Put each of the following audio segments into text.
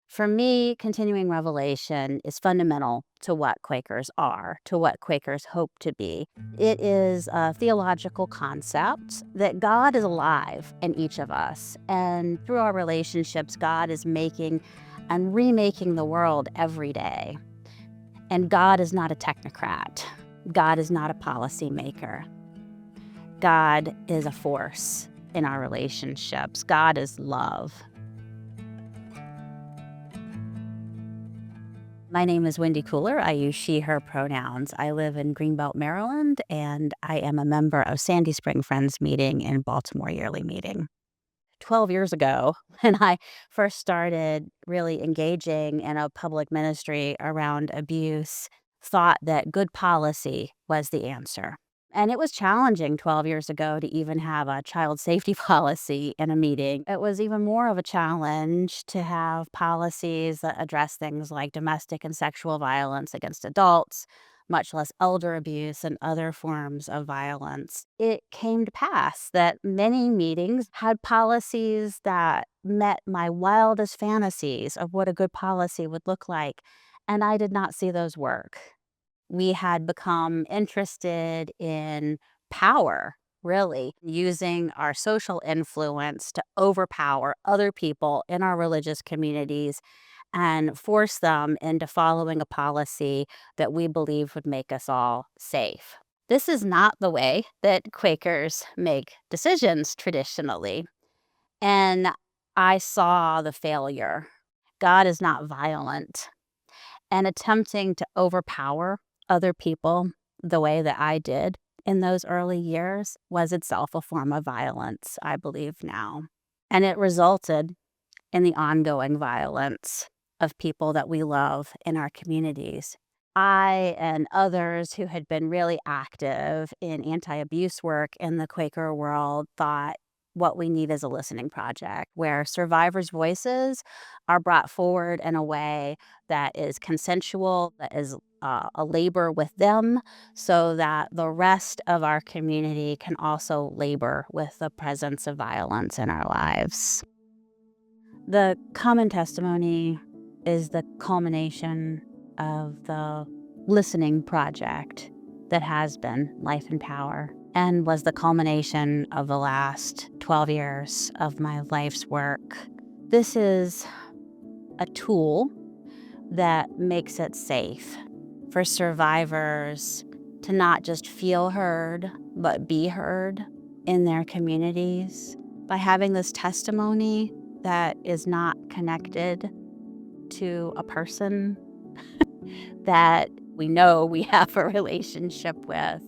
For me, continuing revelation is fundamental to what Quakers are, to what Quakers hope to be. It is a theological concept that God is alive in each of us. And through our relationships, God is making and remaking the world every day. And God is not a technocrat. God is not a policymaker. God is a force in our relationships. God is love. My name is Wendy Cooler. I use she, her pronouns. I live in Greenbelt, Maryland, and I am a member of Sandy Spring Friends Meeting and Baltimore Yearly Meeting. 12 years ago, when I first started really engaging in a public ministry around abuse, thought that good policy was the answer. And it was challenging 12 years ago to even have a child safety policy in a meeting. It was even more of a challenge to have policies that address things like domestic and sexual violence against adults, much less elder abuse and other forms of violence. It came to pass that many meetings had policies that met my wildest fantasies of what a good policy would look like, and I did not see those work. We had become interested in power, really, using our social influence to overpower other people in our religious communities and force them into following a policy that we believe would make us all safe. This is not the way that Quakers make decisions traditionally. And I saw the failure. God is not violent. And attempting to overpower other people the way that I did in those early years was itself a form of violence, I believe now. And it resulted in the ongoing violence of people that we love in our communities. I and others who had been really active in anti-abuse work in the Quaker world thought what we need is a listening project where survivors' voices are brought forward in a way that is consensual, that is a labor with them, so that the rest of our community can also labor with the presence of violence in our lives. The common testimony is the culmination of the listening project that has been Life and Power and was the culmination of the last 12 years of my life's work. This is a tool that makes it safe for survivors to not just feel heard, but be heard in their communities. By having this testimony that is not connected to a person that we know we have a relationship with,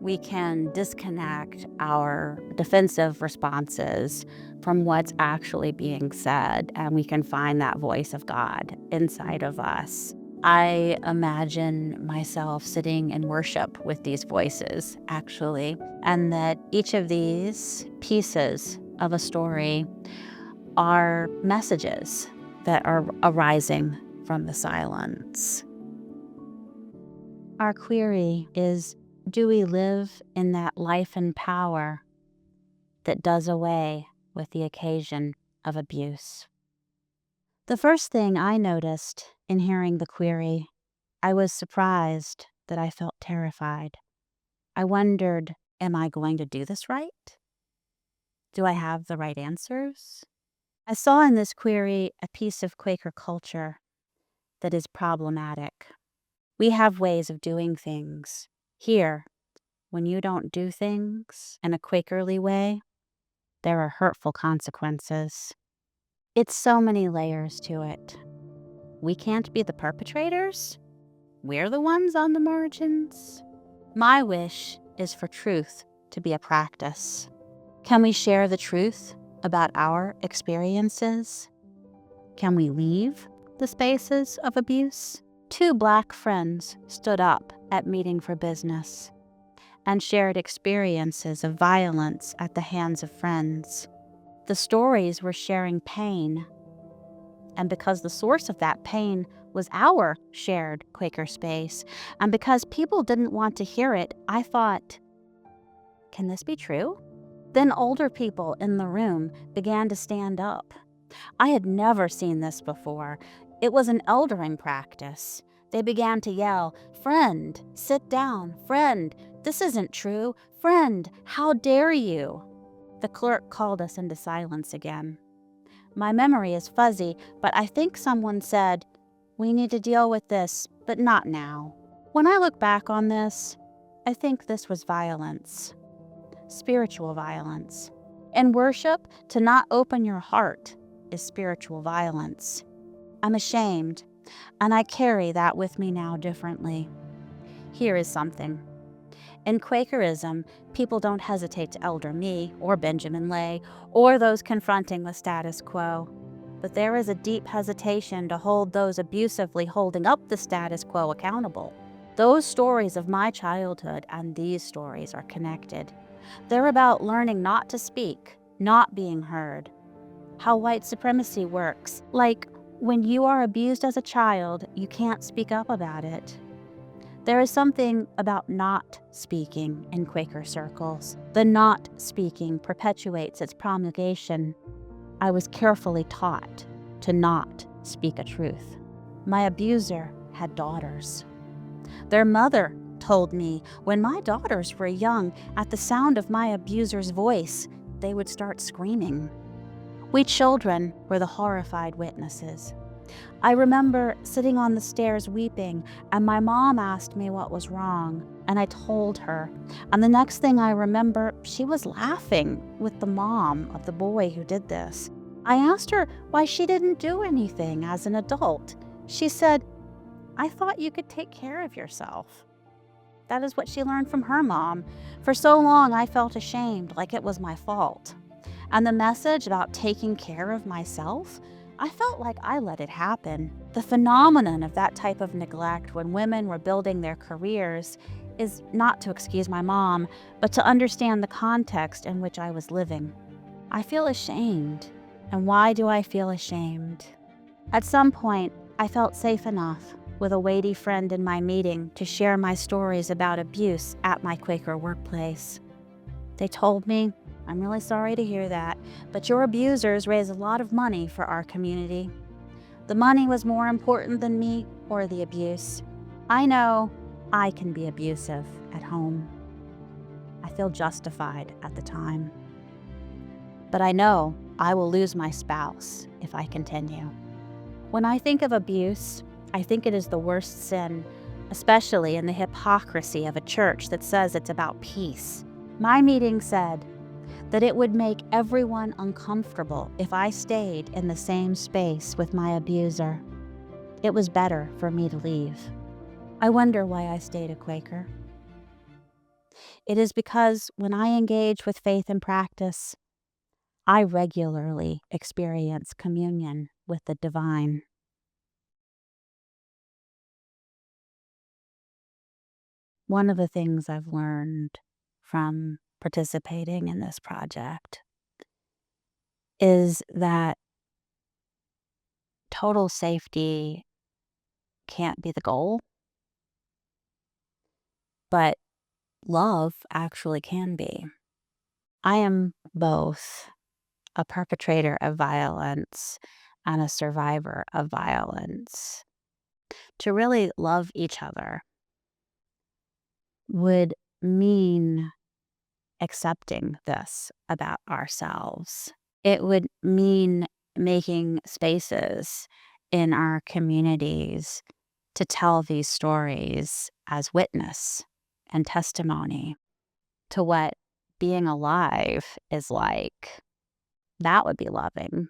we can disconnect our defensive responses from what's actually being said, and we can find that voice of God inside of us. I imagine myself sitting in worship with these voices, actually, and that each of these pieces of a story are messages that are arising from the silence. Our query is, do we live in that life and power that does away with the occasion of abuse? The first thing I noticed in hearing the query, I was surprised that I felt terrified. I wondered, am I going to do this right? Do I have the right answers? I saw in this query a piece of Quaker culture that is problematic. We have ways of doing things. Here, when you don't do things in a Quakerly way, there are hurtful consequences. It's so many layers to it. We can't be the perpetrators. We're the ones on the margins. My wish is for truth to be a practice. Can we share the truth about our experiences? Can we leave the spaces of abuse? 2 Black friends stood up at Meeting for Business and shared experiences of violence at the hands of friends. The stories were sharing pain, and because the source of that pain was our shared Quaker space, and because people didn't want to hear it, I thought, can this be true? Then older people in the room began to stand up I had never seen this before. It was an eldering practice. They began to yell, "Friend, sit down. Friend, this isn't true. Friend, how dare you?" The clerk called us into silence again. My memory is fuzzy, but I think someone said, "We need to deal with this, but not now." When I look back on this, I think this was violence, spiritual violence. In worship, to not open your heart is spiritual violence. I'm ashamed, and I carry that with me now differently. Here is something. In Quakerism, people don't hesitate to elder me or Benjamin Lay or those confronting the status quo. But there is a deep hesitation to hold those abusively holding up the status quo accountable. Those stories of my childhood and these stories are connected. They're about learning not to speak, not being heard. How white supremacy works. Like, when you are abused as a child, you can't speak up about it. There is something about not speaking in Quaker circles. The not speaking perpetuates its promulgation. I was carefully taught to not speak a truth. My abuser had daughters. Their mother told me when my daughters were young, at the sound of my abuser's voice, they would start screaming. We children were the horrified witnesses. I remember sitting on the stairs weeping, and my mom asked me what was wrong, and I told her. And the next thing I remember, she was laughing with the mom of the boy who did this. I asked her why she didn't do anything as an adult. She said, "I thought you could take care of yourself." That is what she learned from her mom. For so long, I felt ashamed, like it was my fault. And the message about taking care of myself, I felt like I let it happen. The phenomenon of that type of neglect when women were building their careers is not to excuse my mom, but to understand the context in which I was living. I feel ashamed. And why do I feel ashamed? At some point, I felt safe enough with a weighty friend in my meeting to share my stories about abuse at my Quaker workplace. They told me, "I'm really sorry to hear that, but your abusers raise a lot of money for our community." The money was more important than me or the abuse. I know I can be abusive at home. I feel justified at the time. But I know I will lose my spouse if I continue. When I think of abuse, I think it is the worst sin, especially in the hypocrisy of a church that says it's about peace. My meeting said that it would make everyone uncomfortable if I stayed in the same space with my abuser. It was better for me to leave. I wonder why I stayed a Quaker. It is because when I engage with faith and practice, I regularly experience communion with the divine. One of the things I've learned from participating in this project is that total safety can't be the goal, but love actually can be. I am both a perpetrator of violence and a survivor of violence. To really love each other would mean accepting this about ourselves. It would mean making spaces in our communities to tell these stories as witness and testimony to what being alive is like. That would be loving.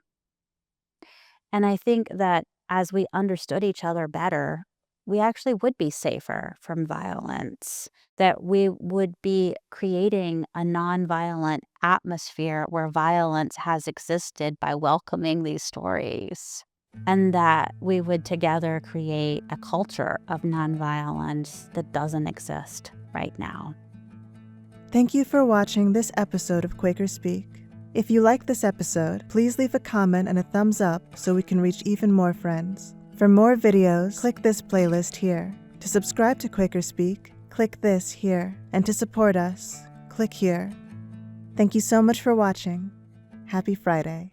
And I think that as we understood each other better, we actually would be safer from violence, that we would be creating a nonviolent atmosphere where violence has existed by welcoming these stories, and that we would together create a culture of nonviolence that doesn't exist right now. Thank you for watching this episode of QuakerSpeak. If you like this episode, please leave a comment and a thumbs up so we can reach even more friends. For more videos, click this playlist here. To subscribe to QuakerSpeak, click this here. And to support us, click here. Thank you so much for watching. Happy Friday.